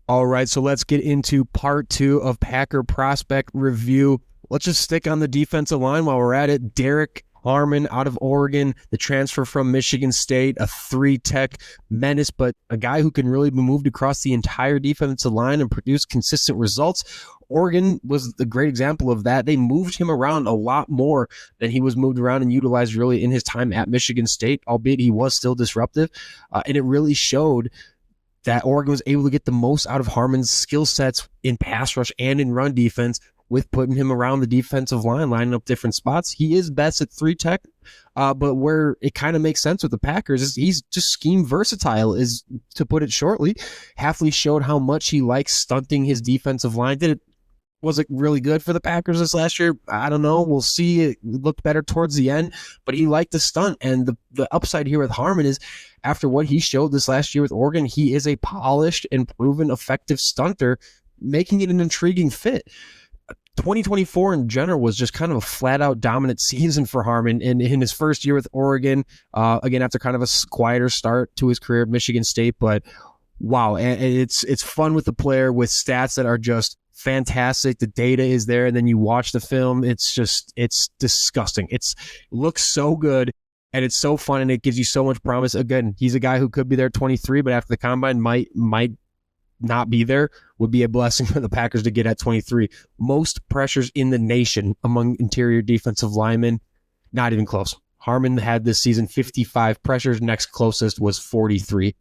All right, so let's get into part two of Packer prospect review. Let's just stick on the defensive line while we're at it. Derrick Harmon out of Oregon, the transfer from Michigan State, a three-tech menace, but a guy who can really be moved across the entire defensive line and produce consistent results. Oregon was a great example of that. They moved him around a lot more than he was moved around and utilized really in his time at Michigan State, albeit he was still disruptive. And it really showed that Oregon was able to get the most out of Harmon's skill sets in pass rush and in run defense with putting him around the defensive line, lining up different spots. He is best at three tech, but where it kind of makes sense with the Packers is he's just scheme versatile, is to put it shortly. Hafley showed how much he likes stunting his defensive line. Was it really good for the Packers this last year? I don't know. We'll see. It looked better towards the end, but he liked the stunt. And the upside here with Harmon is after what he showed this last year with Oregon, he is a polished and proven effective stunter, making it an intriguing fit. 2024 in general was just kind of a flat-out dominant season for Harmon in his first year with Oregon, again, after kind of a quieter start to his career at Michigan State. But wow, and it's fun with the player with stats that are just fantastic. The data is there, and then you watch the film. It's disgusting. It looks so good, and it's so fun, and it gives you so much promise. Again, he's a guy who could be there at 23, but after the combine might not be there. Would be a blessing for the Packers to get at 23. Most pressures in the nation among interior defensive linemen, not even close. Harmon had this season 55 pressures. Next closest was 43.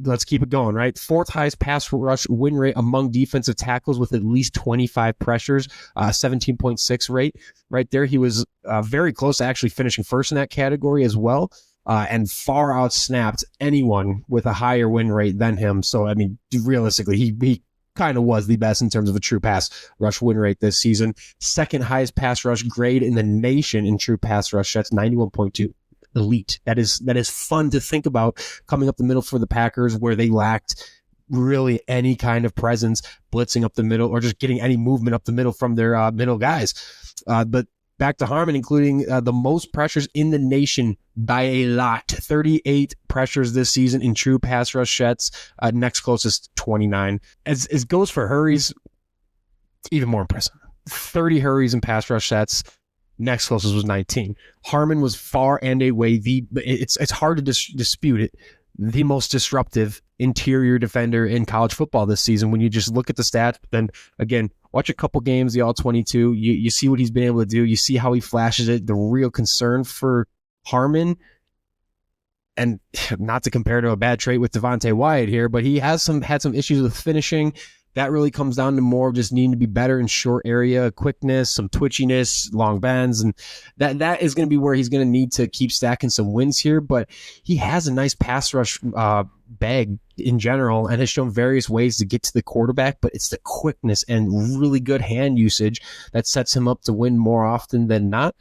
Let's keep it going, right? Fourth highest pass rush win rate among defensive tackles with at least 25 pressures, 17.6 rate. Right there, he was very close to actually finishing first in that category as well, and far outsnapped anyone with a higher win rate than him. So, I mean, realistically, he kind of was the best in terms of a true pass rush win rate this season. Second highest pass rush grade in the nation in true pass rush. That's 91.2. Elite. That is fun to think about coming up the middle for the Packers, where they lacked really any kind of presence blitzing up the middle or just getting any movement up the middle from their middle guys. But back to Harmon, including the most pressures in the nation by a lot. 38 pressures this season in true pass rush sets. Next closest 29. As goes for hurries, even more impressive. 30 hurries in pass rush sets. Next closest was 19. Harmon was far and away it's hard to dispute it, the most disruptive interior defender in college football this season when you just look at the stats. But then again, watch a couple games, the All-22. You see what he's been able to do. You see how he flashes it. The real concern for Harmon, and not to compare to a bad trait with Devontae Wyatt here, but he had some issues with finishing. That really comes down to more of just needing to be better in short area quickness, some twitchiness, long bends, and that is going to be where he's going to need to keep stacking some wins here. But he has a nice pass rush bag in general and has shown various ways to get to the quarterback, but it's the quickness and really good hand usage that sets him up to win more often than not.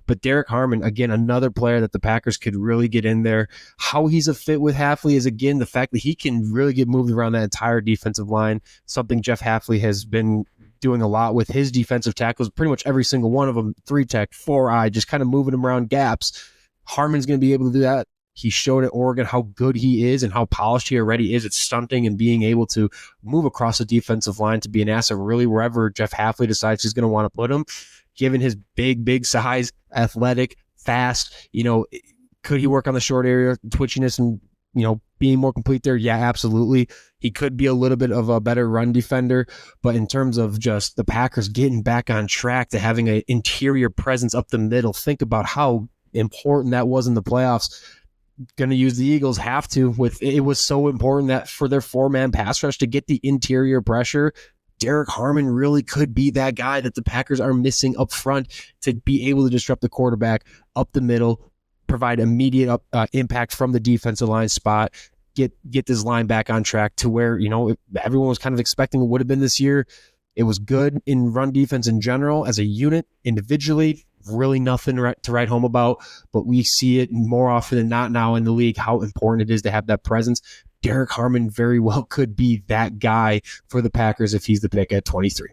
But Derrick Harmon, again, another player that the Packers could really get in there. How he's a fit with Hafley is, again, the fact that he can really get moved around that entire defensive line, something Jeff Hafley has been doing a lot with his defensive tackles, pretty much every single one of them, 3-tech, 4-eye, just kind of moving them around gaps. Harmon's going to be able to do that. He showed at Oregon how good he is and how polished he already is at stunting and being able to move across the defensive line to be an asset really wherever Jeff Hafley decides he's going to want to put him. Given his big size, athletic, fast, could he work on the short area, twitchiness, and, being more complete there? Yeah, absolutely. He could be a little bit of a better run defender, but in terms of just the Packers getting back on track to having an interior presence up the middle, think about how important that was in the playoffs. Going to use the Eagles, have to. It was so important that for their 4-man pass rush to get the interior pressure, Derrick Harmon really could be that guy that the Packers are missing up front to be able to disrupt the quarterback up the middle, provide immediate impact from the defensive line spot, get this line back on track to where, everyone was kind of expecting it would have been this year. It was good in run defense in general as a unit. Individually, really nothing to write home about, but we see it more often than not now in the league, how important it is to have that presence. Derrick Harmon very well could be that guy for the Packers if he's the pick at 23.